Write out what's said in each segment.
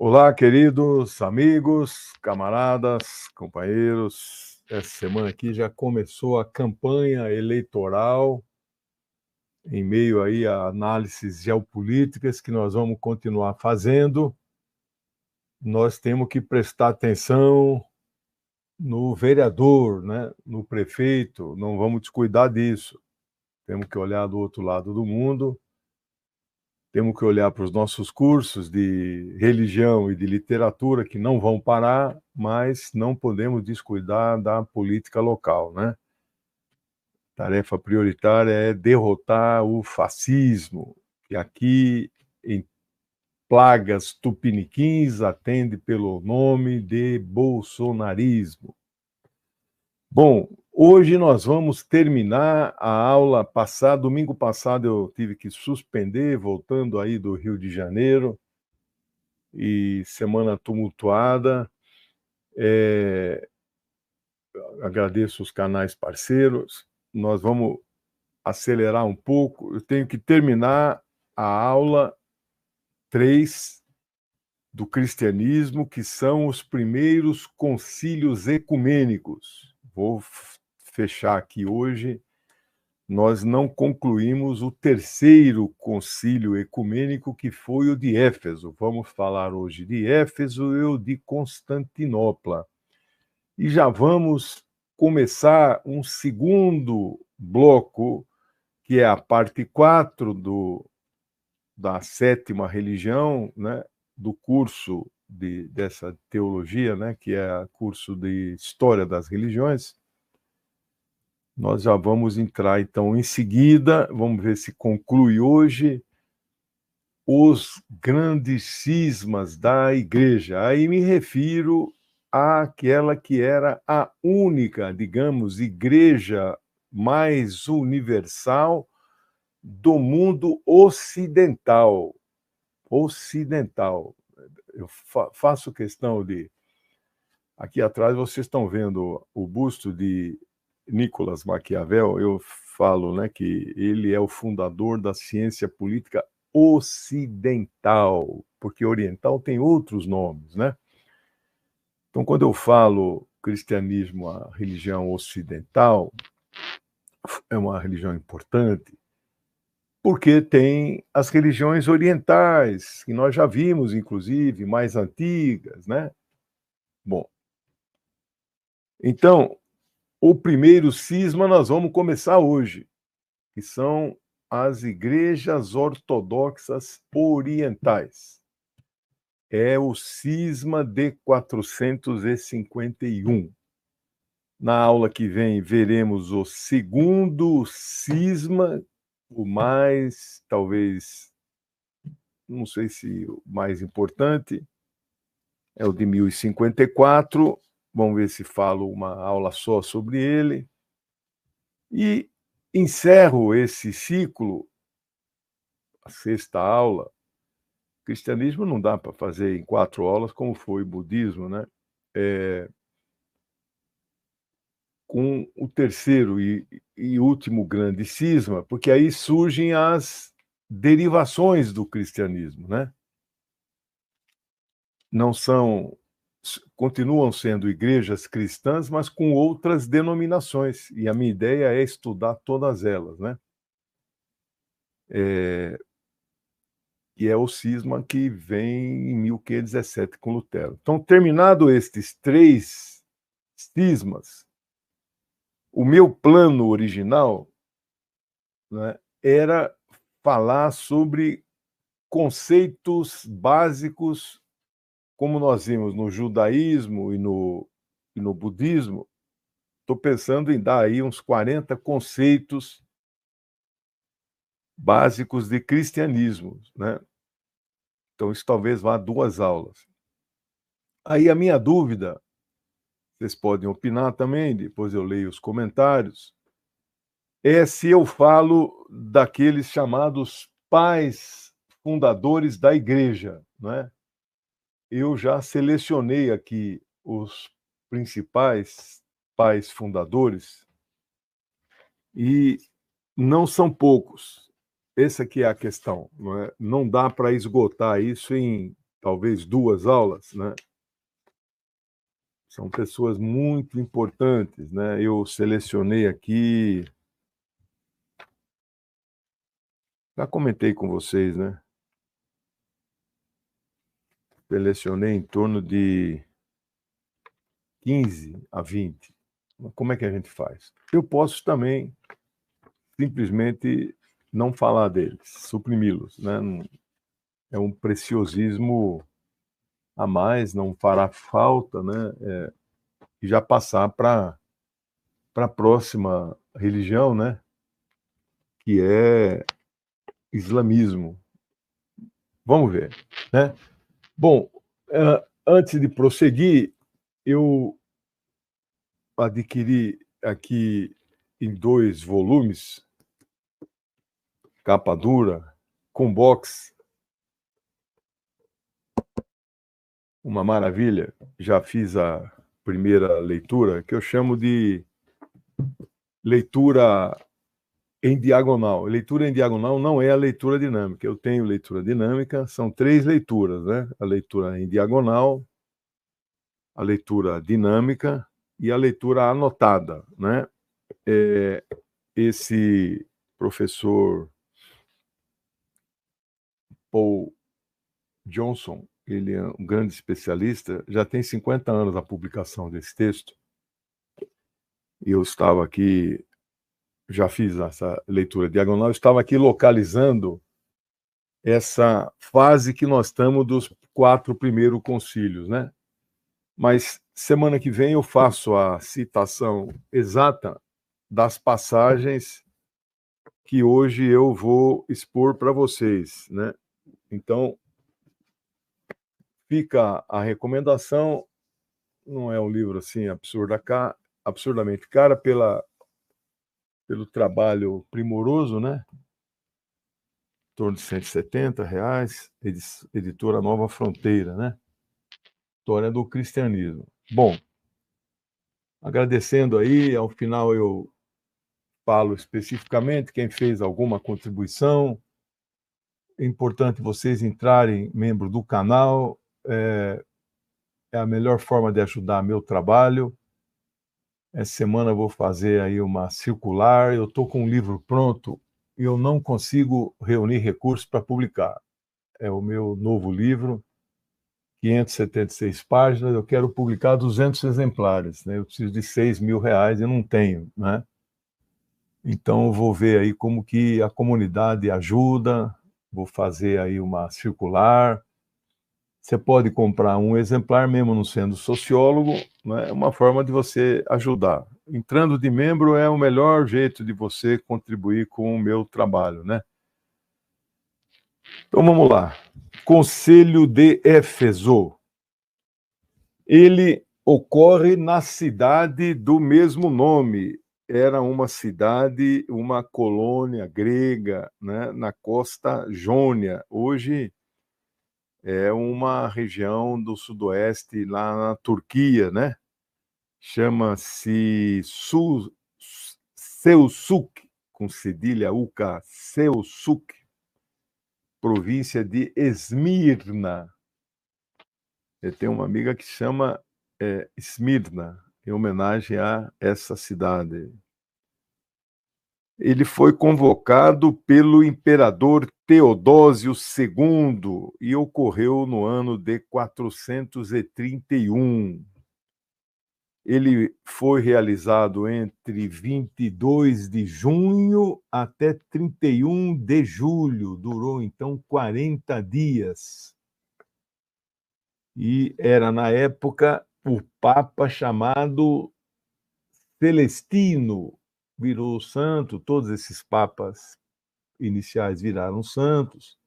Olá, queridos amigos, camaradas, companheiros. Essa semana aqui já começou a campanha eleitoral, em meio aí a análises geopolíticas que nós vamos continuar fazendo. Nós temos que prestar atenção no vereador, né? No prefeito, não vamos descuidar disso. Temos que olhar do outro lado do mundo. Temos que olhar para os nossos cursos de religião e de literatura, que não vão parar, mas não podemos descuidar da política local, né? Tarefa prioritária é derrotar o fascismo, que aqui, em plagas tupiniquins, atende pelo nome de bolsonarismo. Bom, hoje nós vamos terminar a aula passada. Domingo passado eu tive que suspender, voltando aí do Rio de Janeiro, e semana tumultuada. Agradeço os canais parceiros. Nós vamos acelerar um pouco. Eu tenho que terminar a aula 3 do cristianismo, que são os primeiros concílios ecumênicos. Vou fechar aqui hoje. Nós não concluímos o terceiro concílio ecumênico, que foi o de Éfeso. Vamos falar hoje de Éfeso e o de Constantinopla. E já vamos começar um segundo bloco, que é a parte 4 da sétima religião, né, do curso dessa teologia, né, que é o curso de História das Religiões. Nós já vamos entrar, então, em seguida, vamos ver se conclui hoje, os grandes cismas da igreja. Aí me refiro àquela que era a única, digamos, igreja mais universal do mundo ocidental. Ocidental. Eu faço questão de... Aqui atrás vocês estão vendo o busto de Nicolas Maquiavel. Eu falo, né, que ele é o fundador da ciência política ocidental, porque oriental tem outros nomes, né? Então, quando eu falo cristianismo, a religião ocidental, é uma religião importante, porque tem as religiões orientais, que nós já vimos, inclusive, mais antigas, né? Bom, então, o primeiro cisma nós vamos começar hoje, que são as igrejas ortodoxas orientais. É o cisma de 451. Na aula que vem, veremos o segundo cisma, o mais, talvez, não sei se o mais importante, é o de 1054. Vamos ver se falo uma aula só sobre ele. E encerro esse ciclo, a sexta aula. O cristianismo não dá para fazer em 4 aulas, como foi o budismo, né? Com o terceiro e último grande cisma, porque aí surgem as derivações do cristianismo, né? Não são, continuam sendo igrejas cristãs, mas com outras denominações, e a minha ideia é estudar todas elas, né? E é o cisma que vem em 1517 com Lutero. Então, terminado estes 3 cismas, o meu plano original, né, era falar sobre conceitos básicos, como nós vimos no judaísmo e no budismo. Estou pensando em dar aí uns 40 conceitos básicos de cristianismo, né? Então, isso talvez vá a 2 aulas. Aí a minha dúvida, vocês podem opinar também, depois eu leio os comentários, é se eu falo daqueles chamados pais fundadores da igreja, né? Eu já selecionei aqui os principais pais fundadores e não são poucos. Essa aqui é a questão, não é? Não dá para esgotar isso em talvez 2 aulas, né? São pessoas muito importantes, né? Eu selecionei aqui, já comentei com vocês, né? Selecionei em torno de 15 a 20. Como é que a gente faz? Eu posso também simplesmente não falar deles, suprimi-los, né? É um preciosismo a mais, não fará falta, né? E já passar para a próxima religião, né? Que é islamismo. Vamos ver, né? Bom, antes de prosseguir, eu adquiri aqui em 2 volumes, capa dura, com box, uma maravilha. Já fiz a primeira leitura, que eu chamo de leitura em diagonal. Leitura em diagonal não é a leitura dinâmica. Eu tenho leitura dinâmica, são 3 leituras, né? A leitura em diagonal, a leitura dinâmica e a leitura anotada, né? Esse professor Paul Johnson, ele é um grande especialista, já tem 50 anos a publicação desse texto, e eu estava aqui, já fiz essa leitura diagonal, eu estava aqui localizando essa fase que nós estamos dos 4 primeiros concílios, né? Mas semana que vem eu faço a citação exata das passagens que hoje eu vou expor para vocês, né? Então, fica a recomendação, não é um livro assim absurdamente caro pelo trabalho primoroso, né? Em torno de R$ 170, editora Nova Fronteira, né? História do cristianismo. Bom, agradecendo aí, ao final eu falo especificamente quem fez alguma contribuição. É importante vocês entrarem membro do canal, é a melhor forma de ajudar meu trabalho. Essa semana eu vou fazer aí uma circular, eu estou com um livro pronto e eu não consigo reunir recursos para publicar. É o meu novo livro, 576 páginas, eu quero publicar 200 exemplares, né? Eu preciso de R$ 6.000 e não tenho, né? Então eu vou ver aí como que a comunidade ajuda, vou fazer aí uma circular. Você pode comprar um exemplar, mesmo não sendo sociólogo, né? É uma forma de você ajudar. Entrando de membro é o melhor jeito de você contribuir com o meu trabalho, né? Então vamos lá. Conselho de Éfeso. Ele ocorre na cidade do mesmo nome. Era uma cidade, uma colônia grega, né, na costa jônia. Hoje é uma região do sudoeste, lá na Turquia, né? Chama-se Selçuk, com cedilha UK, Selçuk, província de Esmirna. Eu tenho uma amiga que chama Esmirna, em homenagem a essa cidade. Ele foi convocado pelo imperador Teodósio II e ocorreu no ano de 431. Ele foi realizado entre 22 de junho até 31 de julho, durou então 40 dias. E era, na época, o Papa chamado Celestino, virou santo, todos esses papas iniciais viraram santos.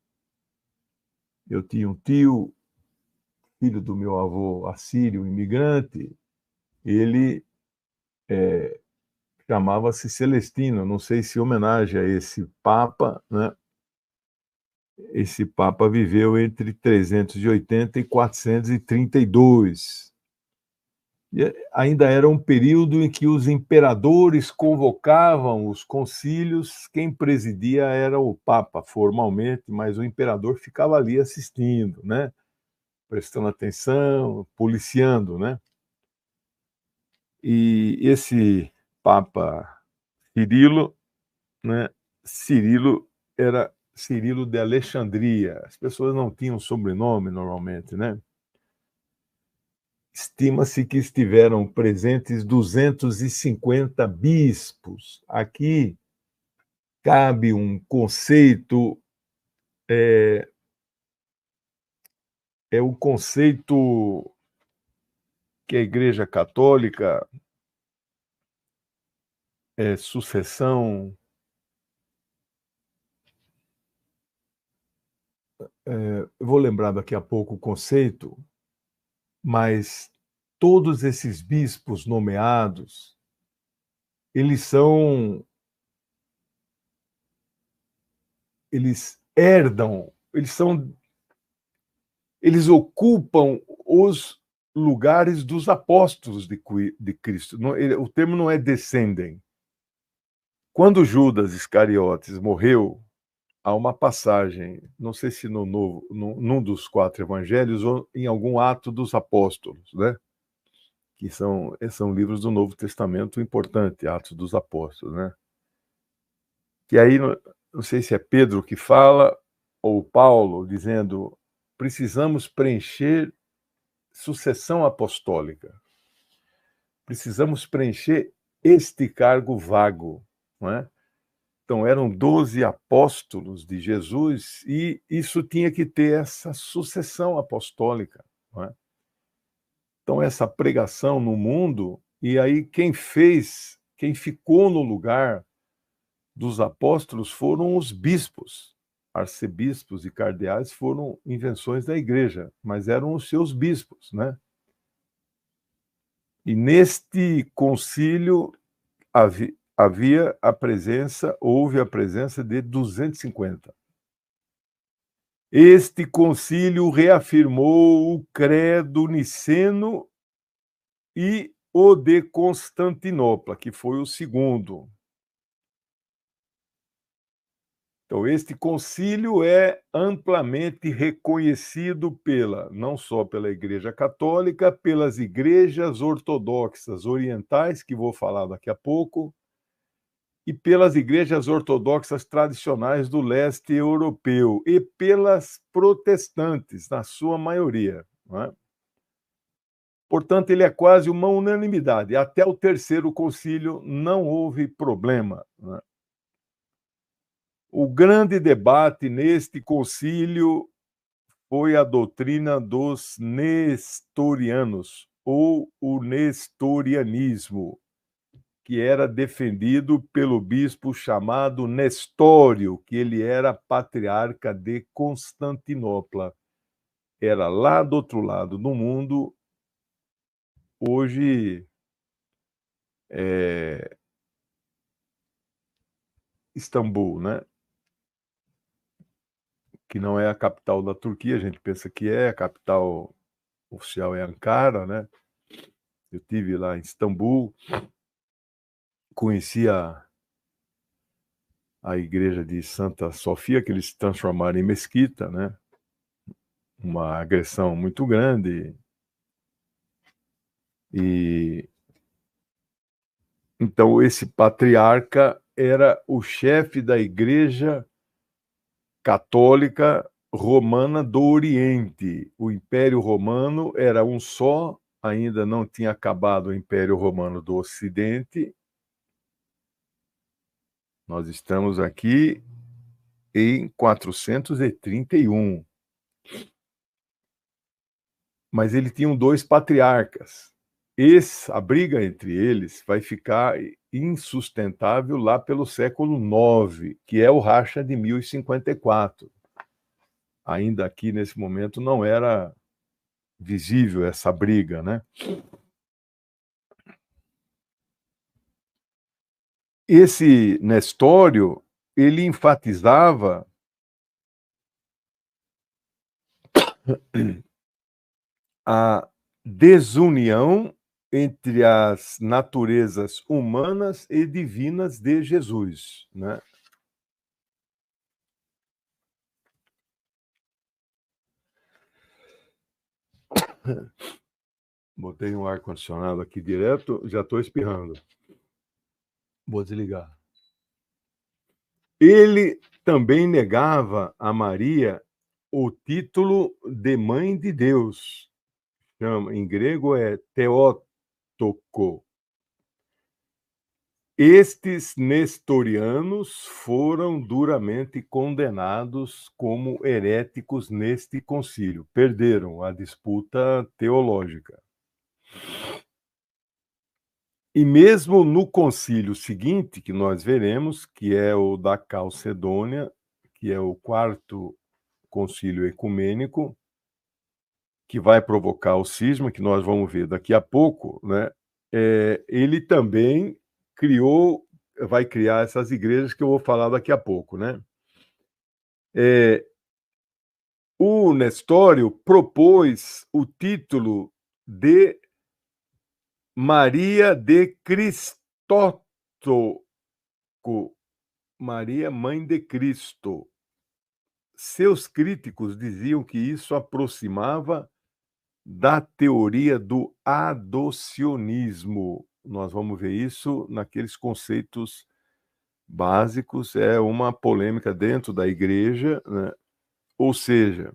Eu tinha um tio, filho do meu avô assírio, imigrante, ele chamava-se Celestino, não sei se em homenagem a esse Papa, né? Esse Papa viveu entre 380 e 432. E ainda era um período em que os imperadores convocavam os concílios, quem presidia era o Papa, formalmente, mas o imperador ficava ali assistindo, né? prestando atenção, policiando, né? E esse Papa Cirilo, né? Cirilo era Cirilo de Alexandria. As pessoas não tinham sobrenome normalmente, né? Estima-se que estiveram presentes 250 bispos. Aqui cabe um conceito, é o conceito que a Igreja Católica sucessão. Eu vou lembrar daqui a pouco o conceito, mas todos esses bispos nomeados, eles herdam, eles ocupam os lugares dos apóstolos de Cristo. O termo não é descendem. Quando Judas Iscariotes morreu, há uma passagem, não sei se num dos 4 evangelhos ou em algum Ato dos Apóstolos, né? Que são livros do Novo Testamento importante, Atos dos Apóstolos, né? Que aí, não sei se é Pedro que fala, ou Paulo, dizendo, precisamos preencher sucessão apostólica. Precisamos preencher este cargo vago, não é? Então, eram 12 apóstolos de Jesus e isso tinha que ter essa sucessão apostólica, não é? Então, essa pregação no mundo, e aí quem ficou no lugar dos apóstolos foram os bispos. Arcebispos e cardeais foram invenções da igreja, mas eram os seus bispos, né? E neste concílio houve a presença de 250. Este concílio reafirmou o credo niceno e o de Constantinopla, que foi o segundo. Então, este concílio é amplamente reconhecido não só pela Igreja Católica, pelas igrejas ortodoxas orientais, que vou falar daqui a pouco, e pelas igrejas ortodoxas tradicionais do leste europeu, e pelas protestantes, na sua maioria, não é? Portanto, ele é quase uma unanimidade. Até o terceiro concílio não houve problema, não é? O grande debate neste concílio foi a doutrina dos nestorianos, ou o nestorianismo, que era defendido pelo bispo chamado Nestório, que ele era patriarca de Constantinopla. Era lá do outro lado do mundo, hoje Istambul, né? Que não é a capital da Turquia, a gente pensa que a capital oficial é Ankara, né? Eu tive lá em Istambul, conheci a igreja de Santa Sofia, que eles transformaram em mesquita, né? Uma agressão muito grande. E então esse patriarca era o chefe da Igreja Católica Romana do Oriente. O Império Romano era um só, ainda não tinha acabado o Império Romano do Ocidente. Nós estamos aqui em 431. Mas ele tinha 2 patriarcas. A briga entre eles vai ficar insustentável lá pelo século IX, que é o racha de 1054. Ainda aqui, nesse momento, não era visível essa briga, né? Esse Nestório, ele enfatizava a desunião entre as naturezas humanas e divinas de Jesus, né? Botei um ar-condicionado aqui direto, já estou espirrando. Vou desligar. Ele também negava a Maria o título de Mãe de Deus. Em grego é Theotoko. Estes nestorianos foram duramente condenados como heréticos neste concílio. Perderam a disputa teológica. E mesmo no concílio seguinte, que nós veremos, que é o da Calcedônia, que é o quarto concílio ecumênico, que vai provocar o cisma, que nós vamos ver daqui a pouco, né? Ele também vai criar essas igrejas que eu vou falar daqui a pouco, né? O Nestório propôs o título de Maria de Cristótoco, Maria, Mãe de Cristo. Seus críticos diziam que isso aproximava da teoria do adocionismo. Nós vamos ver isso naqueles conceitos básicos, é uma polêmica dentro da igreja, né? Ou seja,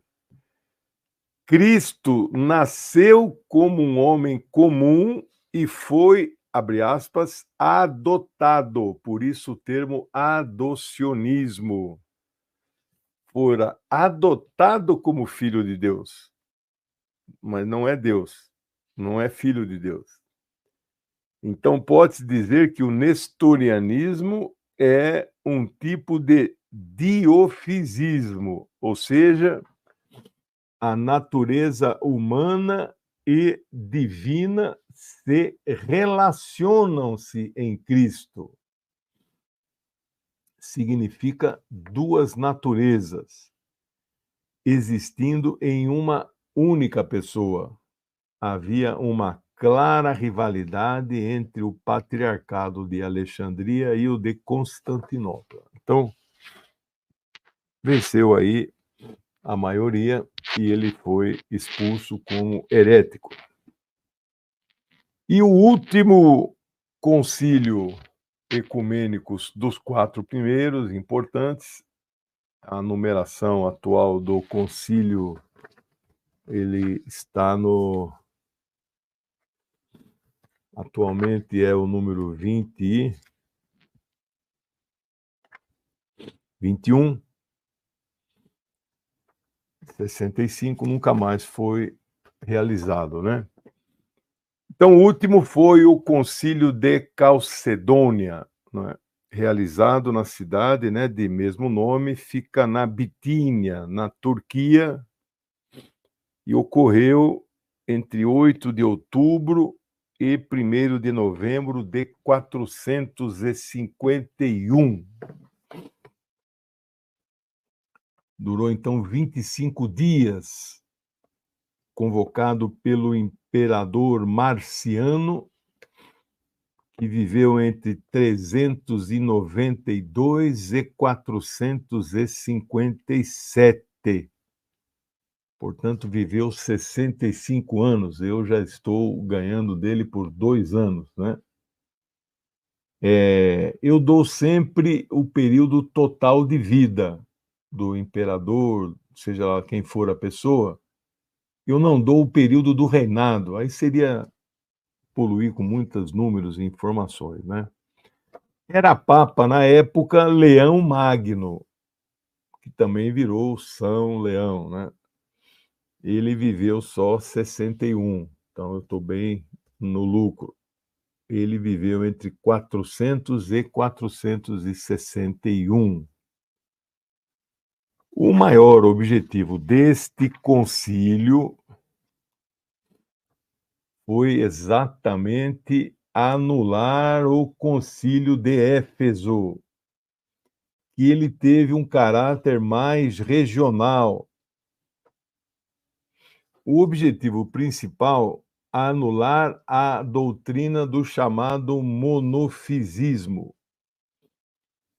Cristo nasceu como um homem comum e foi, abre aspas, adotado, por isso o termo adocionismo. Fora adotado como filho de Deus, mas não é Deus, não é filho de Deus. Então, pode-se dizer que o nestorianismo é um tipo de diofisismo, ou seja, a natureza humana e divina se relacionam-se em Cristo. Significa duas naturezas existindo em uma única pessoa. Havia uma clara rivalidade entre o patriarcado de Alexandria e o de Constantinopla. Então, venceu aí a maioria e ele foi expulso como herético. E o último concílio ecumênico dos quatro primeiros, importantes, a numeração atual do concílio, ele está no... Atualmente é o número 21, 65 nunca mais foi realizado, né? Então, o último foi o Concílio de Calcedônia, né? Realizado na cidade, né, de mesmo nome, fica na Bitínia, na Turquia, e ocorreu entre 8 de outubro e 1º de novembro de 451. Durou, então, 25 dias, convocado pelo imperador Marciano, que viveu entre 392 e 457. Portanto, viveu 65 anos. Eu já estou ganhando dele por 2 anos, né? Eu dou sempre o período total de vida do imperador, seja lá quem for a pessoa. Eu não dou o período do reinado. Aí seria poluir com muitos números e informações, né? Era papa, na época, Leão Magno, que também virou São Leão, né? Ele viveu só 61, então eu estou bem no lucro. Ele viveu entre 400 e 461. O maior objetivo deste concílio foi exatamente anular o concílio de Éfeso, que ele teve um caráter mais regional. O objetivo principal, anular a doutrina do chamado monofisismo.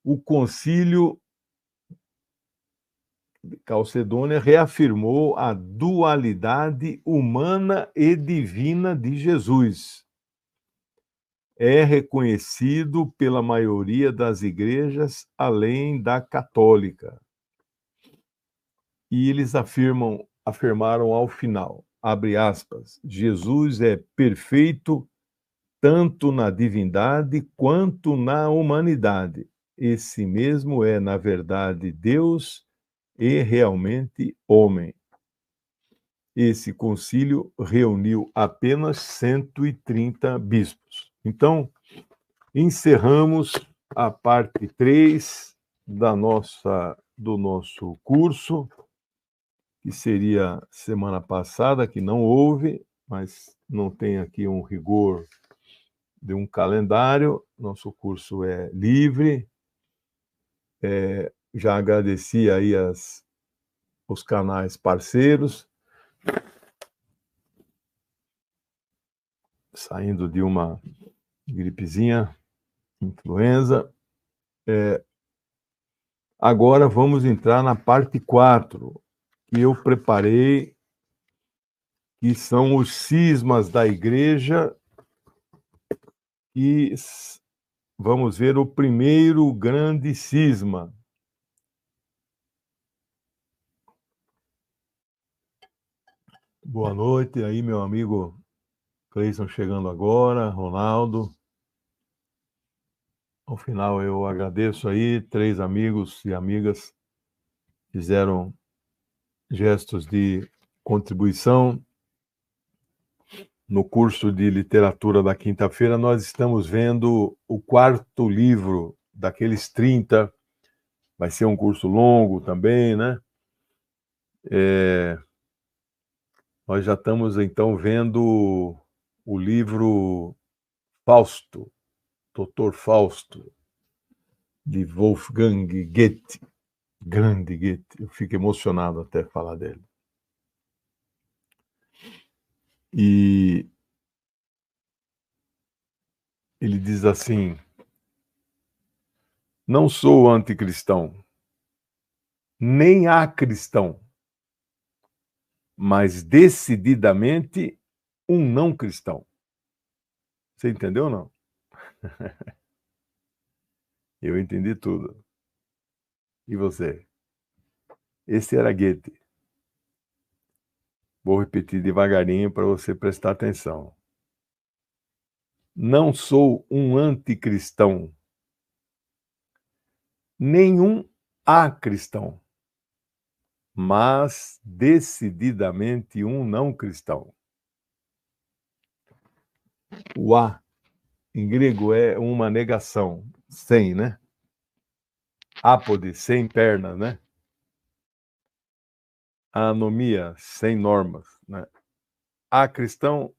O concílio Calcedônia reafirmou a dualidade humana e divina de Jesus. É reconhecido pela maioria das igrejas, além da católica. E eles afirmaram ao final, abre aspas, Jesus é perfeito tanto na divindade quanto na humanidade. Esse mesmo é, na verdade, Deus e realmente homem. Esse concílio reuniu apenas 130 bispos. Então, encerramos a parte 3 do nosso curso, que seria semana passada, que não houve, mas não tem aqui um rigor de um calendário. Nosso curso é livre. Já agradeci aí os canais parceiros, saindo de uma gripezinha, influenza. Agora vamos entrar na parte 4, que eu preparei, que são os cismas da igreja, e vamos ver o primeiro grande cisma. Boa noite aí, meu amigo Cleison chegando agora, Ronaldo. Ao final eu agradeço aí, 3 amigos e amigas fizeram gestos de contribuição. No curso de literatura da quinta-feira, nós estamos vendo o 4º livro daqueles 30. Vai ser um curso longo também, né? Nós já estamos, então, vendo o livro Fausto, Doutor Fausto, de Wolfgang Goethe. Grande Goethe. Eu fico emocionado até falar dele. E ele diz assim: não sou anticristão, nem acristão, mas decididamente um não cristão. Você entendeu ou não? Eu entendi tudo. E você? Esse era Goethe. Vou repetir devagarinho para você prestar atenção. Não sou um anticristão, nenhum acristão, mas decididamente um não cristão. O a, em grego, é uma negação, sem, né? Ápode, sem pernas, né? Anomia, sem normas, né? Acristão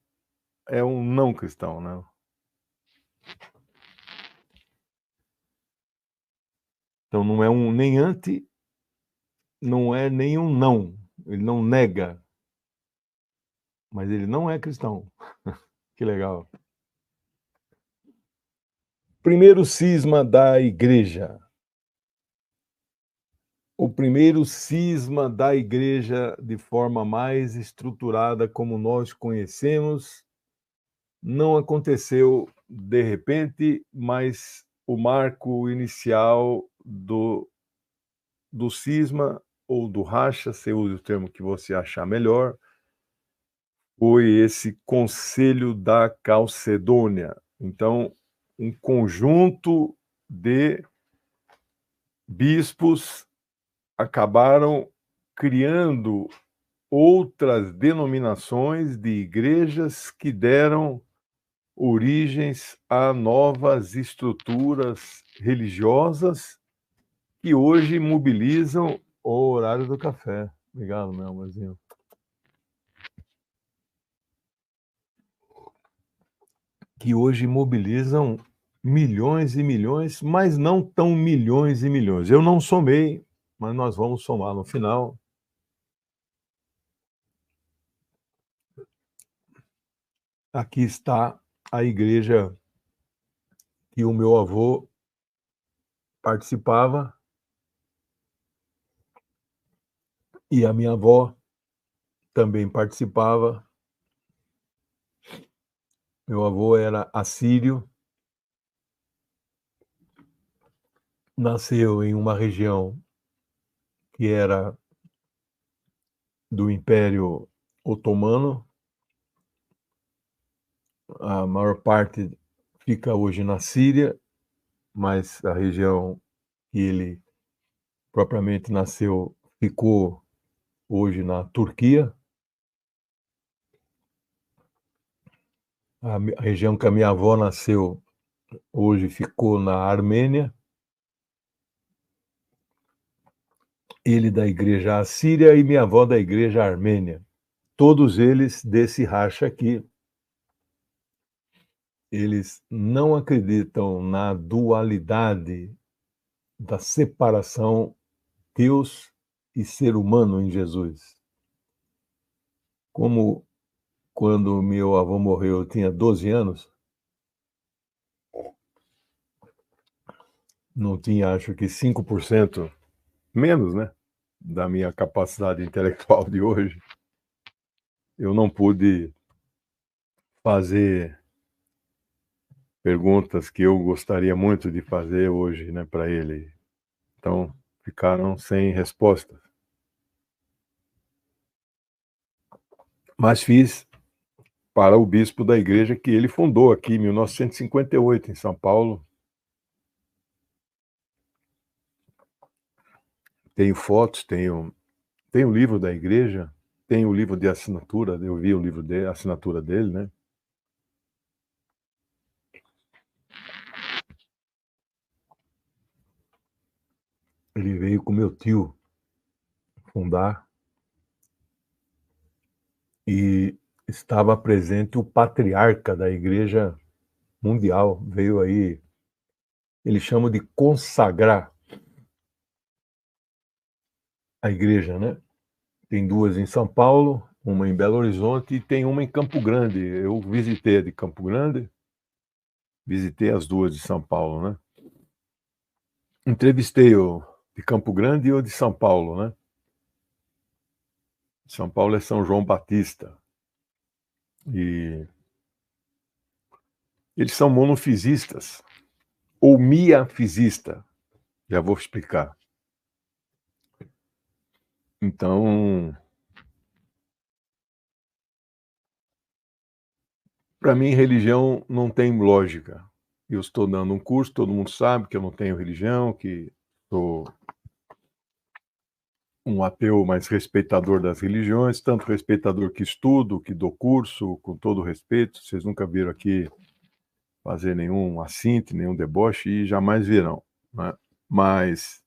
é um não cristão, né? Então não é um nem anti, não é nem um não. Ele não nega, mas ele não é cristão. Que legal. Primeiro cisma da igreja. O primeiro cisma da igreja, de forma mais estruturada como nós conhecemos, não aconteceu de repente, mas o marco inicial do cisma ou do racha, você usa o termo que você achar melhor, foi esse Conselho da Calcedônia. Então, um conjunto de bispos acabaram criando outras denominações de igrejas que deram origens a novas estruturas religiosas que hoje mobilizam o horário do café. Obrigado, meu amorzinho. Que hoje mobilizam milhões e milhões, mas não tão milhões e milhões. Eu não somei, mas nós vamos somar no final. Aqui está a igreja que o meu avô participava. E a minha avó também participava. Meu avô era assírio, nasceu em uma região que era do Império Otomano. A maior parte fica hoje na Síria, mas a região que ele propriamente nasceu ficou hoje na Turquia. A região que a minha avó nasceu hoje ficou na Armênia. Ele da igreja assíria e minha avó da igreja armênia. Todos eles desse racha aqui. Eles não acreditam na dualidade da separação Deus e ser humano em Jesus. Como quando meu avô morreu, eu tinha 12 anos, não tinha, acho que 5% menos, né, da minha capacidade intelectual de hoje. Eu não pude fazer perguntas que eu gostaria muito de fazer hoje, né, para ele. Então, ficaram sem respostas. Mas fiz para o bispo da igreja que ele fundou aqui em 1958, em São Paulo. Tenho fotos, tenho o livro da igreja, tenho o livro de assinatura, eu vi o livro dele, a assinatura dele, né? Ele veio com meu tio fundar e estava presente o patriarca da igreja mundial, veio aí, eles chamam de consagrar a igreja, né? Tem duas em São Paulo, uma em Belo Horizonte e tem uma em Campo Grande. Eu visitei a de Campo Grande, visitei as duas de São Paulo, né? Entrevistei o de Campo Grande e o de São Paulo, né? São Paulo é São João Batista. E eles são monofisistas ou miafisista. Já vou explicar. Então, para mim, religião não tem lógica. Eu estou dando um curso, todo mundo sabe que eu não tenho religião, que sou um ateu, mas respeitador das religiões, tanto respeitador que estudo, que dou curso, com todo respeito. Vocês nunca viram aqui fazer nenhum assinte, nenhum deboche e jamais virão, né? Mas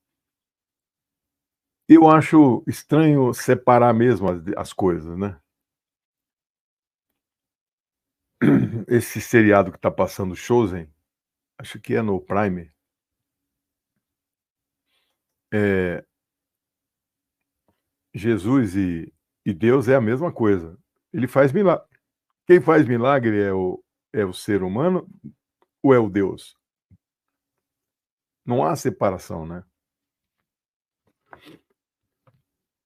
eu acho estranho separar mesmo as coisas, né? Esse seriado que está passando, Chosen, acho que é no Prime, é, Jesus e Deus é a mesma coisa. Ele faz milagre. Quem faz milagre é o ser humano ou é o Deus? Não há separação, né?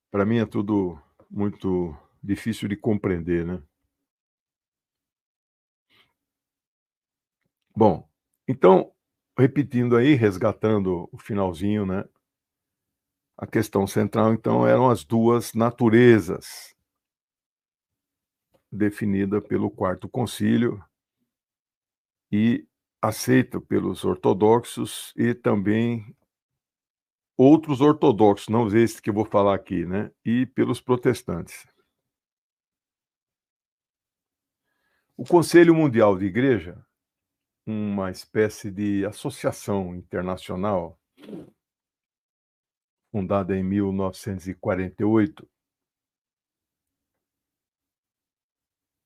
Para mim é tudo muito difícil de compreender, né? Bom, então, repetindo aí, resgatando o finalzinho, né? A questão central, então, eram as duas naturezas definida pelo Quarto Concílio e aceita pelos ortodoxos e também outros ortodoxos, não esses que eu vou falar aqui, né? E pelos protestantes. O Conselho Mundial de Igreja, uma espécie de associação internacional fundada em 1948,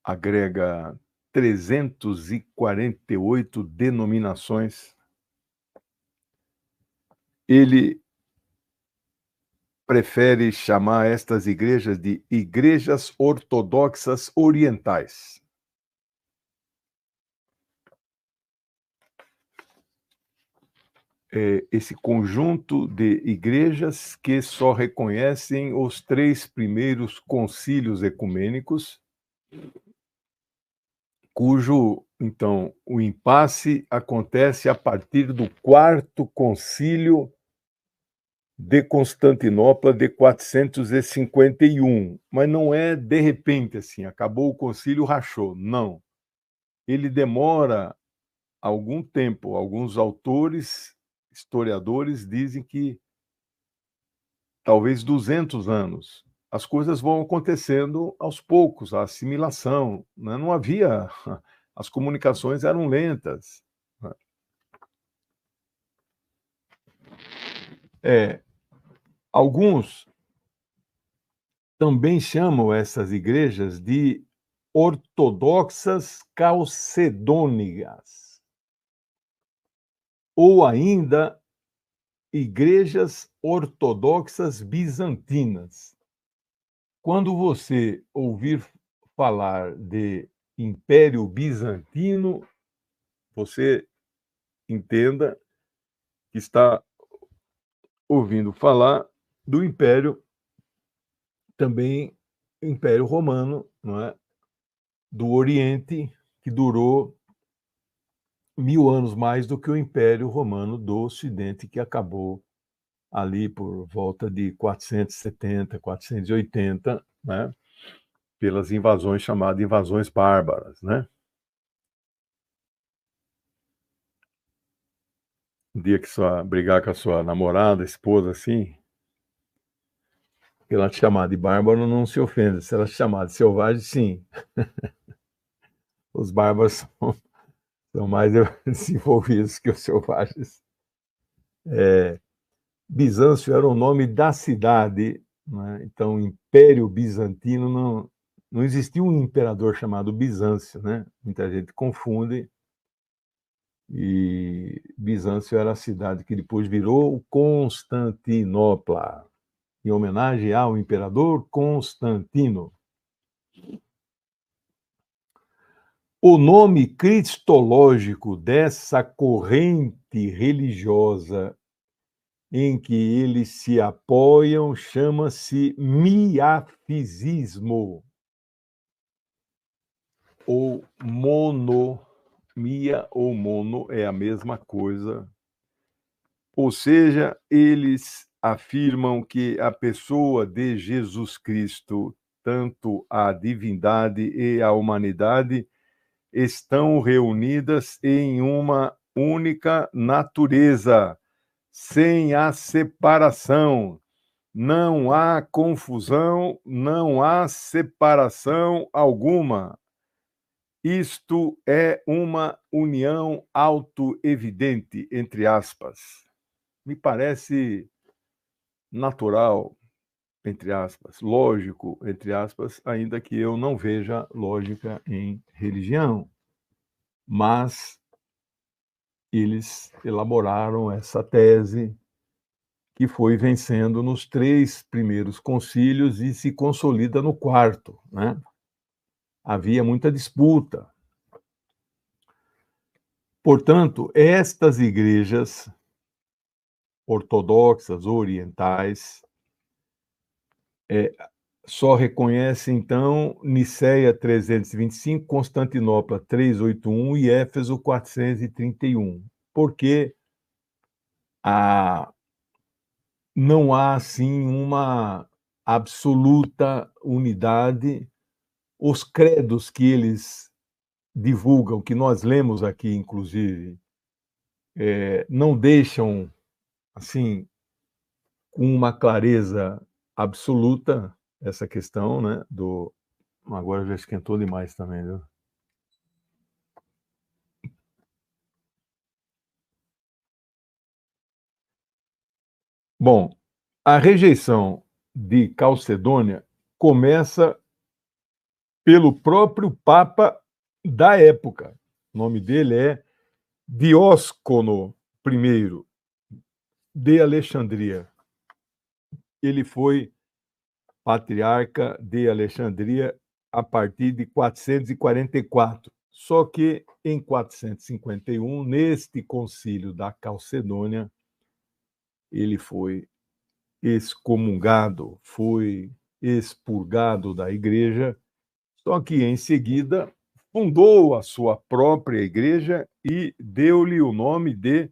agrega 348 denominações. Ele prefere chamar estas igrejas de igrejas ortodoxas orientais. esse conjunto de igrejas que só reconhecem os 3 primeiros concílios ecumênicos, cujo, então, o impasse acontece a partir do 4º concílio de Constantinopla de 451, mas não é de repente assim, acabou o concílio, rachou, não. Ele demora algum tempo, alguns autores, historiadores dizem que talvez 200 anos. As coisas vão acontecendo aos poucos, a assimilação, né? Não havia, as comunicações eram lentas. Alguns também chamam essas igrejas de ortodoxas calcedônicas, ou ainda igrejas ortodoxas bizantinas. Quando você ouvir falar de Império Bizantino, você entenda que está ouvindo falar do Império, também Império Romano, não é? Do Oriente, que durou 1000 anos mais do que o Império Romano do Ocidente, que acabou ali por volta de 470, 480, né? Pelas invasões chamadas invasões bárbaras, né? Um dia que brigar com a sua namorada, esposa, assim, ela te chamar de bárbaro, não se ofenda. Se ela te chamar de selvagem, sim. Os bárbaros são mais desenvolvidos que os selvagens. Bizâncio era o nome da cidade, né? Então, Império Bizantino, não existia um imperador chamado Bizâncio, né? Muita gente confunde. E Bizâncio era a cidade que depois virou Constantinopla, em homenagem ao imperador Constantino. O nome cristológico dessa corrente religiosa em que eles se apoiam chama-se miafisismo, ou mia ou mono é a mesma coisa. Ou seja, eles afirmam que a pessoa de Jesus Cristo, tanto a divindade e a humanidade, estão reunidas em uma única natureza, sem a separação. Não há confusão, não há separação alguma. Isto é uma união autoevidente, entre aspas. Me parece natural, entre aspas, lógico, entre aspas, ainda que eu não veja lógica em religião. Mas eles elaboraram essa tese que foi vencendo nos 3 primeiros concílios e se consolida no 4º, né? Havia muita disputa. Portanto, estas igrejas ortodoxas, orientais, só reconhecem, então, Niceia 325, Constantinopla 381 e Éfeso 431, porque não há, assim, uma absoluta unidade. Os credos que eles divulgam, que nós lemos aqui, inclusive, não deixam, assim, com uma clareza absoluta essa questão, né, do... Agora já esquentou demais também, viu? Bom, a rejeição de Calcedônia começa pelo próprio Papa da época. O nome dele é Dióscono I, de Alexandria. Ele foi patriarca de Alexandria a partir de 444. Só que em 451, neste concílio da Calcedônia, ele foi excomungado, foi expurgado da igreja, só que em seguida fundou a sua própria igreja e deu-lhe o nome de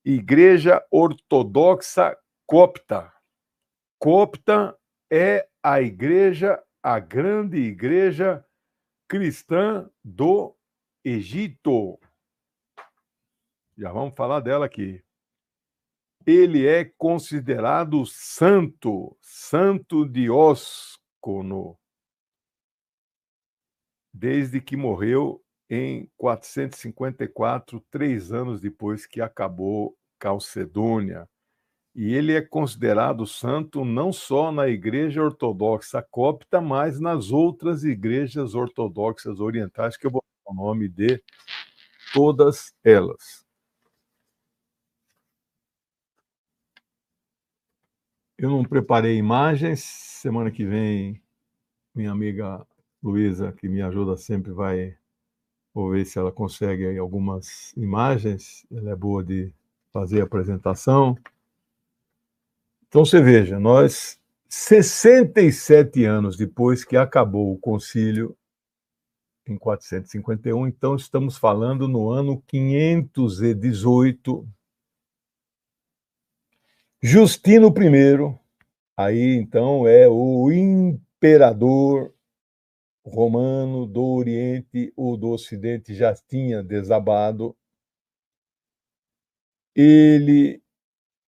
Igreja Ortodoxa Copta. Copta é a igreja, a grande igreja cristã do Egito. Já vamos falar dela aqui. Ele é considerado santo, Santo Dióscono, desde que morreu em 454, 3 anos depois que acabou Calcedônia. E ele é considerado santo não só na Igreja Ortodoxa Copta, mas nas outras igrejas ortodoxas orientais, que eu vou dar o nome de todas elas. Eu não preparei imagens, semana que vem minha amiga Luísa, que me ajuda sempre, vou ver se ela consegue aí algumas imagens, ela é boa de fazer a apresentação. Então você veja, nós, 67 anos depois que acabou o concílio, em 451, então estamos falando no ano 518, Justino I, aí então é o imperador romano do Oriente ou do Ocidente, já tinha desabado, ele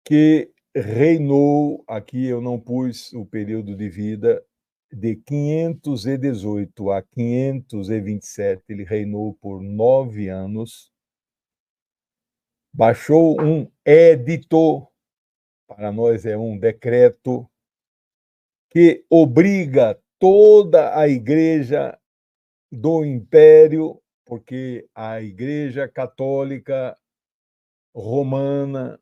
que reinou, aqui eu não pus o período de vida, de 518 a 527, ele reinou por 9 anos, baixou um edito, para nós é um decreto, que obriga toda a igreja do império, porque a igreja católica romana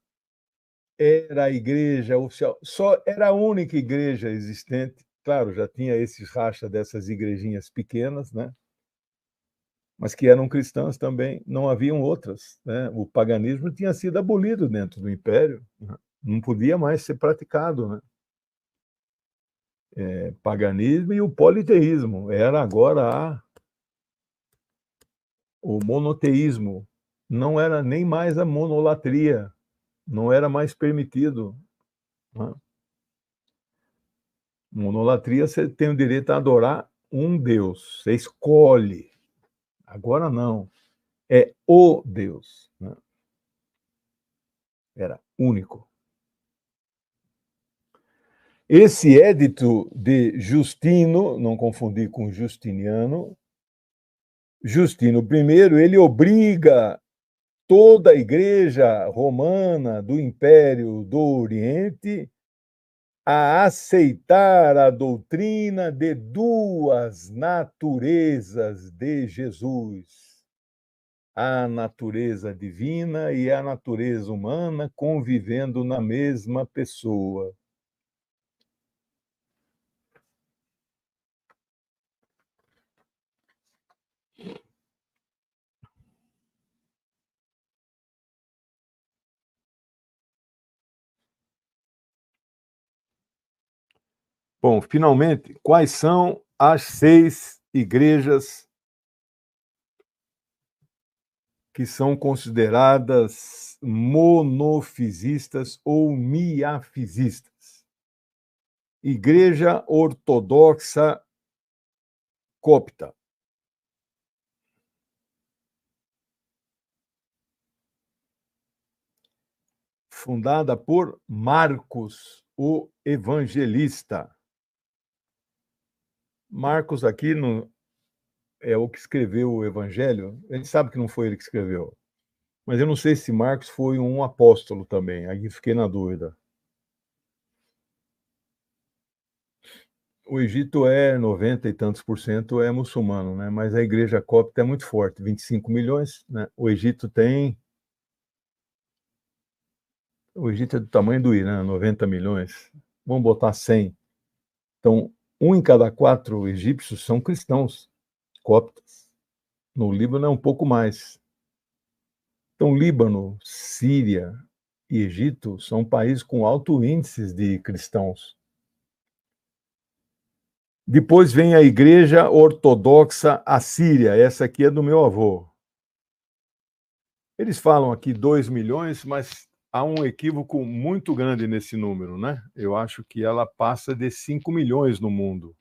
era a igreja oficial, só era a única igreja existente, claro, já tinha esses racha dessas igrejinhas pequenas, né? Mas que eram cristãs também, não haviam outras, né? O paganismo tinha sido abolido dentro do império, né? Não podia mais ser praticado, né? Paganismo e o politeísmo, era agora o monoteísmo, não era nem mais a monolatria, não era mais permitido, né? Monolatria, você tem o direito a adorar um Deus, você escolhe. Agora não, é o Deus, né? Era único. Esse édito de Justino, não confundir com Justiniano, Justino I, ele obriga toda a igreja romana do Império do Oriente a aceitar a doutrina de duas naturezas de Jesus, a natureza divina e a natureza humana convivendo na mesma pessoa. Bom, finalmente, quais são as 6 igrejas que são consideradas monofisistas ou miafisistas? Igreja Ortodoxa Copta, fundada por Marcos, o evangelista. Marcos aqui é o que escreveu o evangelho. A gente sabe que não foi ele que escreveu, mas eu não sei se Marcos foi um apóstolo também, aí fiquei na dúvida. O Egito é 90 e tantos por cento é muçulmano, né? Mas a igreja copta é muito forte, 25 milhões, né? O Egito é do tamanho do Irã, 90 milhões. Vamos botar 100. Então, 1 em cada 4 egípcios são cristãos coptas. No Líbano é um pouco mais. Então, Líbano, Síria, e Egito são países com alto índice de cristãos. Depois vem a Igreja Ortodoxa Assíria, essa aqui é do meu avô. Eles falam aqui 2 milhões, mas há um equívoco muito grande nesse número, né? Eu acho que ela passa de 5 milhões no mundo.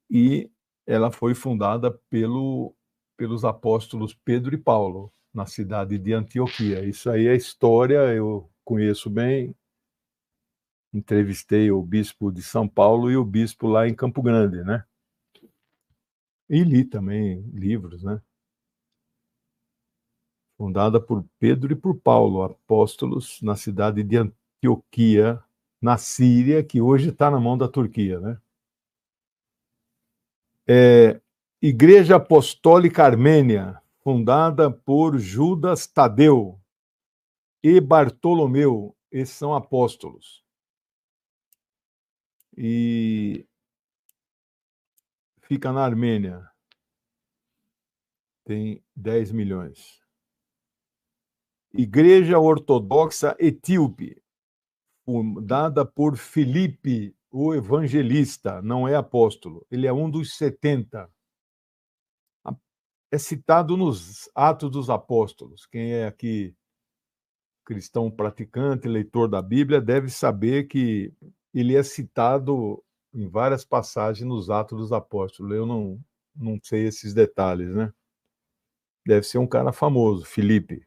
E ela foi fundada pelos apóstolos Pedro e Paulo, na cidade de Antioquia. Isso aí é história, eu conheço bem. Entrevistei o bispo de São Paulo e o bispo lá em Campo Grande, né? E li também livros, né? Fundada por Pedro e por Paulo, apóstolos, na cidade de Antioquia, na Síria, que hoje está na mão da Turquia, né? Igreja Apostólica Armênia, fundada por Judas Tadeu e Bartolomeu, esses são apóstolos. E fica na Armênia, tem 10 milhões. Igreja Ortodoxa Etíope, fundada por Filipe, o evangelista, não é apóstolo, ele é um dos 70. É citado nos Atos dos Apóstolos. Quem é aqui cristão praticante, leitor da Bíblia, deve saber que ele é citado em várias passagens nos Atos dos Apóstolos. Eu não sei esses detalhes, né? Deve ser um cara famoso, Filipe.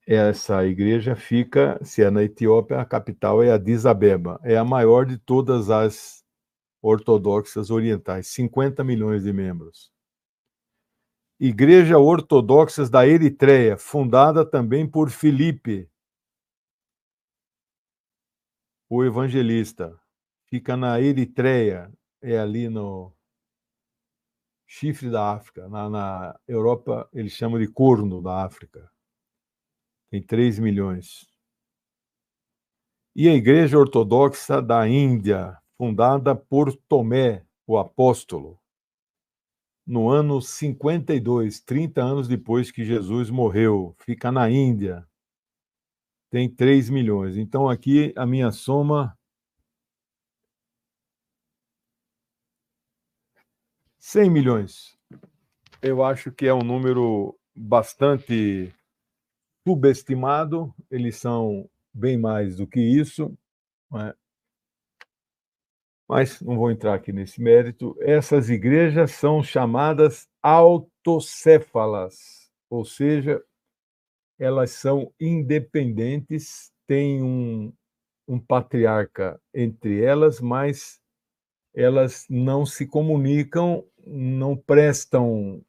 Essa igreja fica, se é na Etiópia, a capital é Addis Abeba. É a maior de todas as ortodoxas orientais, 50 milhões de membros. Igreja Ortodoxa da Eritreia, fundada também por Filipe, o evangelista. Fica na Eritreia, é ali no chifre da África. Na Europa, eles chamam de corno da África. Tem 3 milhões. E a Igreja Ortodoxa da Índia, fundada por Tomé, o apóstolo, no ano 52, 30 anos depois que Jesus morreu. Fica na Índia. Tem 3 milhões. Então, aqui a minha soma... 100 milhões. Eu acho que é um número bastante subestimado. Eles são bem mais do que isso, né? Mas não vou entrar aqui nesse mérito. Essas igrejas são chamadas autocéfalas, ou seja, elas são independentes, têm um patriarca entre elas, mas elas não se comunicam, não prestam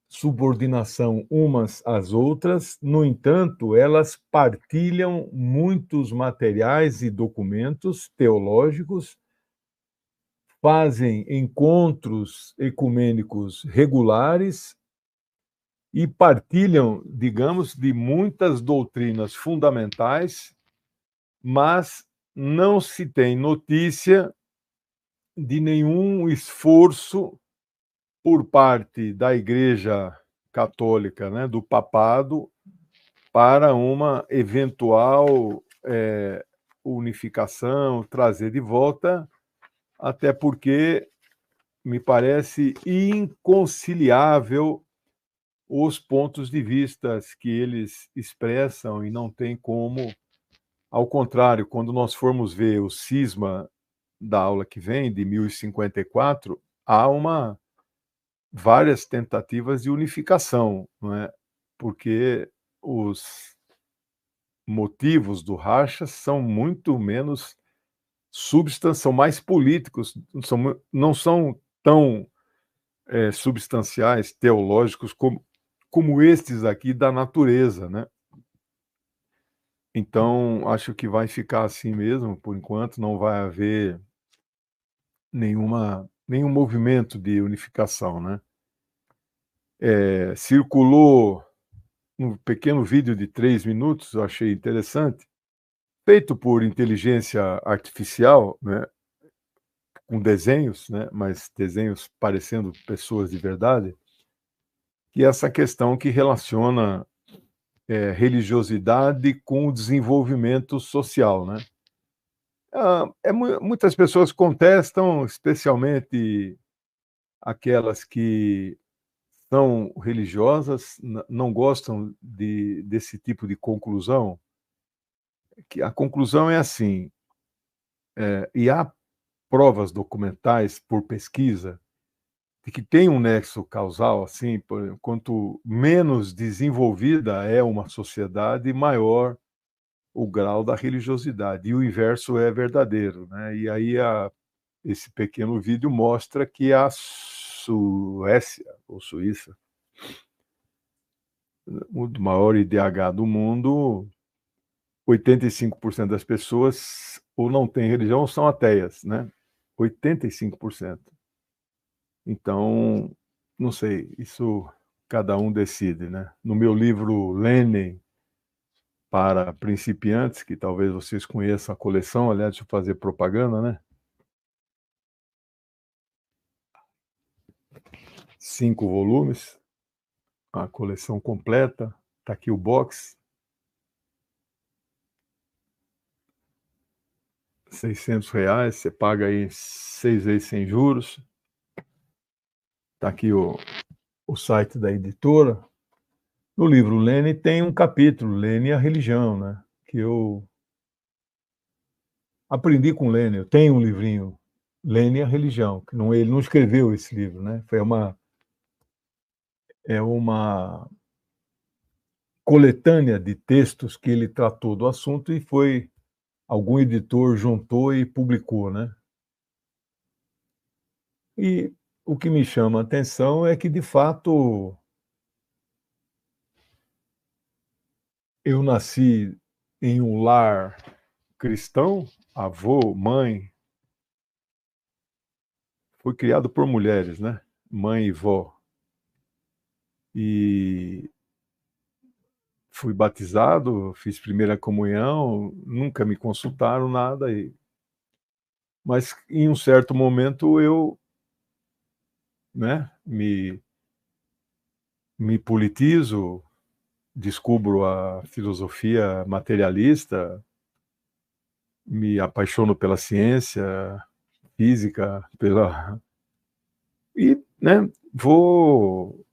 subordinação umas às outras. No entanto, elas partilham muitos materiais e documentos teológicos, fazem encontros ecumênicos regulares e partilham, digamos, de muitas doutrinas fundamentais, mas não se tem notícia de nenhum esforço por parte da Igreja Católica, né, do papado, para uma eventual unificação, trazer de volta, até porque me parece inconciliável os pontos de vista que eles expressam e não tem como. Ao contrário, quando nós formos ver o cisma da aula que vem, de 1054, há várias tentativas de unificação, não é? Porque os motivos do racha são muito menos são mais políticos, não são tão substanciais, teológicos, como estes aqui da natureza, né? Então, acho que vai ficar assim mesmo, por enquanto, não vai haver nenhum movimento de unificação, né? Circulou um pequeno vídeo de 3 minutos, eu achei interessante, feito por inteligência artificial, né, com desenhos, né, mas desenhos parecendo pessoas de verdade, que é essa questão que relaciona religiosidade com o desenvolvimento social, né? Muitas pessoas contestam, especialmente aquelas que são religiosas, não gostam desse tipo de conclusão, que a conclusão é assim, e há provas documentais por pesquisa de que tem um nexo causal, assim, quanto menos desenvolvida é uma sociedade, maior o grau da religiosidade, e o inverso é verdadeiro, né? E aí esse pequeno vídeo mostra que a Suécia, ou Suíça, o maior IDH do mundo, 85% das pessoas ou não têm religião ou são ateias, né? 85%. Então, não sei, isso cada um decide, né? No meu livro Lenin para principiantes, que talvez vocês conheçam a coleção, aliás, deixa eu fazer propaganda, né? 5 volumes, a coleção completa, tá aqui o box, R$ 600, você paga aí 6 vezes sem juros. Tá aqui o site da editora. No livro Lenin tem um capítulo, Lenin e a religião, né? Que eu aprendi com Lenin. Eu tenho um livrinho, Lenin e a religião, que não, ele não escreveu esse livro, né? É uma coletânea de textos que ele tratou do assunto e algum editor juntou e publicou, né? E o que me chama a atenção é que, de fato, eu nasci em um lar cristão, avô, mãe, fui criado por mulheres, né? Mãe e vó. E fui batizado, fiz primeira comunhão, nunca me consultaram nada, mas em um certo momento eu, né, me politizo, descubro a filosofia materialista, me apaixono pela ciência, física, e, né, vou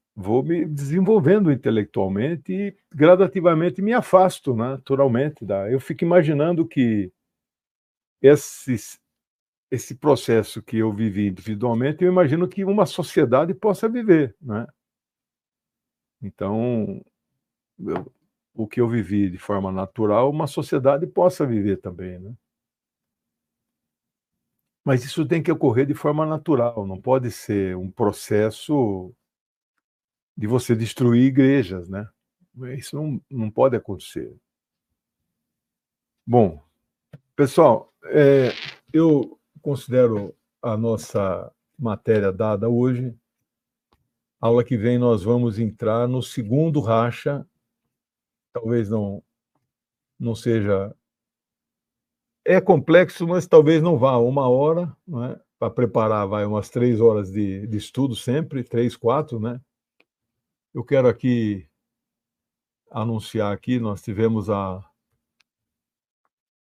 me desenvolvendo intelectualmente e gradativamente me afasto, naturalmente. Eu fico imaginando que esses esse processo que eu vivi individualmente, eu imagino que uma sociedade possa viver, né? Então, o que eu vivi de forma natural, uma sociedade possa viver também, né? Mas isso tem que ocorrer de forma natural, não pode ser um processo de você destruir igrejas, né? Isso não pode acontecer. Bom, pessoal, eu considero a nossa matéria dada hoje. Aula que vem nós vamos entrar no segundo racha, talvez não seja... É complexo, mas talvez não vá 1 hora, não é? Para preparar, vai umas 3 horas de estudo sempre, 3, 4, né? Eu quero aqui anunciar aqui, nós tivemos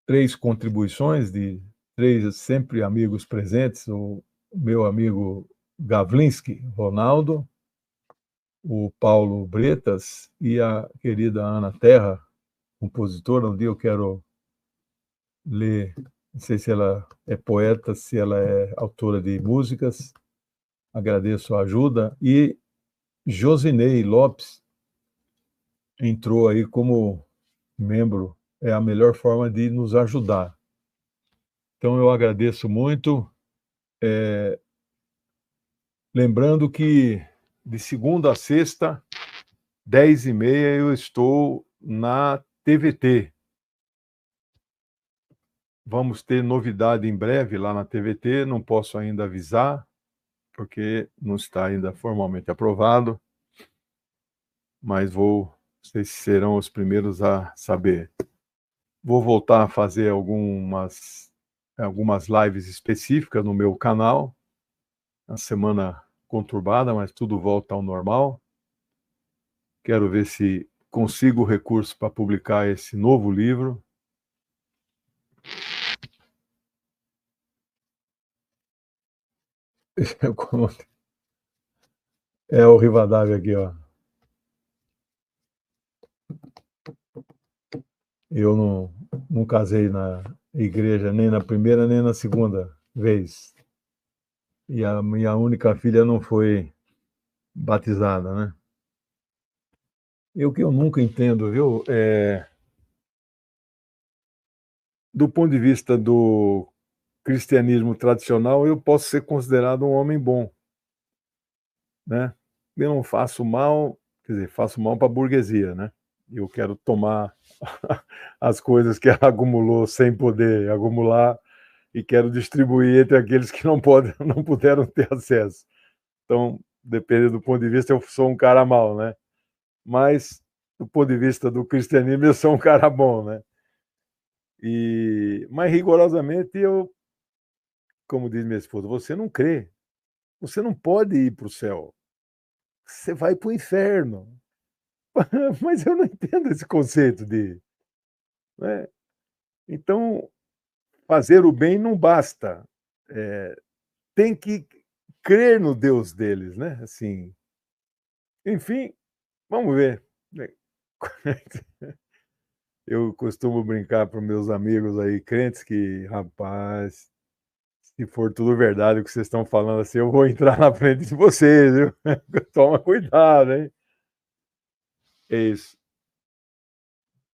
3 contribuições de 3 sempre amigos presentes, o meu amigo Gavlinski, Ronaldo, o Paulo Bretas e a querida Ana Terra, compositora. Um dia eu quero ler, não sei se ela é poeta, se ela é autora de músicas, agradeço a ajuda. E Josinei Lopes entrou aí como membro, é a melhor forma de nos ajudar. Então eu agradeço muito, lembrando que de segunda a sexta, 10h30, eu estou na TVT. Vamos ter novidade em breve lá na TVT, não posso ainda avisar, porque não está ainda formalmente aprovado, mas vocês serão os primeiros a saber. Vou voltar a fazer algumas lives específicas no meu canal, a semana conturbada, mas tudo volta ao normal. Quero ver se consigo recurso para publicar esse novo livro. É o Rivadavia aqui, ó. Eu não casei na igreja nem na primeira nem na segunda vez. E a minha única filha não foi batizada, né? E o que eu nunca entendo, viu? Do ponto de vista do cristianismo tradicional, eu posso ser considerado um homem bom, né? Eu não faço mal, quer dizer, faço mal para a burguesia, né? Eu quero tomar as coisas que ela acumulou sem poder acumular e quero distribuir entre aqueles que não podem, não puderam ter acesso. Então, dependendo do ponto de vista, eu sou um cara mau, né? Mas, do ponto de vista do cristianismo, eu sou um cara bom, né? Mas, rigorosamente, como diz minha esposa, você não crê. Você não pode ir para o céu. Você vai para o inferno. Mas eu não entendo esse conceito de... Né? Então, fazer o bem não basta. Tem que crer no Deus deles, né? Assim, enfim, vamos ver. Eu costumo brincar para os meus amigos aí, crentes, que, rapaz, se for tudo verdade o que vocês estão falando assim, eu vou entrar na frente de vocês, viu? Toma cuidado, hein? É isso.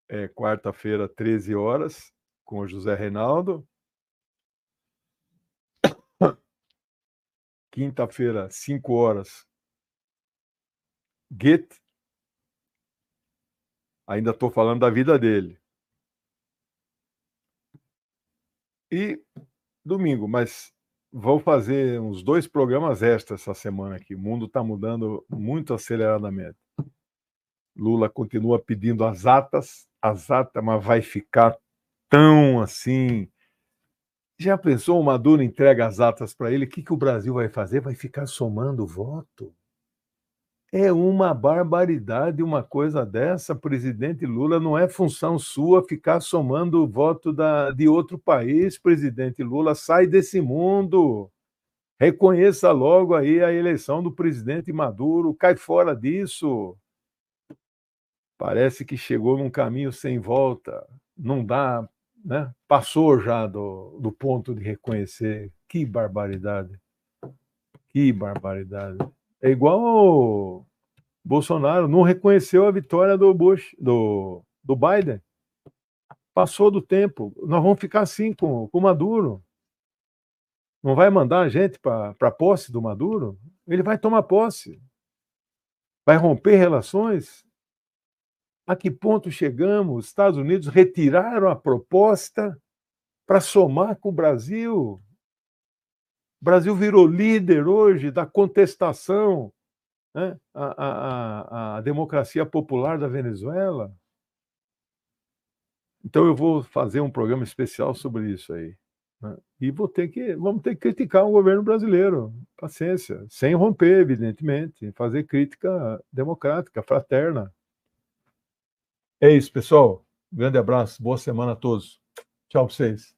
É quarta-feira, 13 horas, com o José Reinaldo. Quinta-feira, 5 horas, Goethe. Ainda estou falando da vida dele. E domingo, mas vou fazer uns 2 programas extras essa semana aqui. O mundo está mudando muito aceleradamente. Lula continua pedindo as atas, mas vai ficar tão assim. Já pensou, o Maduro entrega as atas para ele, o que o Brasil vai fazer? Vai ficar somando voto? É uma barbaridade uma coisa dessa, presidente Lula. Não é função sua ficar somando o voto de outro país, presidente Lula. Sai desse mundo. Reconheça logo aí a eleição do presidente Maduro. Cai fora disso. Parece que chegou num caminho sem volta. Não dá, né? Passou já do ponto de reconhecer. Que barbaridade. Que barbaridade. É igual o Bolsonaro, não reconheceu a vitória do Bush, do Biden. Passou do tempo. Nós vamos ficar assim com o Maduro. Não vai mandar a gente para a posse do Maduro? Ele vai tomar posse. Vai romper relações? A que ponto chegamos? Os Estados Unidos retiraram a proposta para somar com o Brasil. O Brasil virou líder hoje da contestação, né, à democracia popular da Venezuela. Então eu vou fazer um programa especial sobre isso aí, né? E vamos ter que criticar o governo brasileiro, paciência, sem romper, evidentemente, fazer crítica democrática, fraterna. É isso, pessoal. Um grande abraço, boa semana a todos. Tchau para vocês.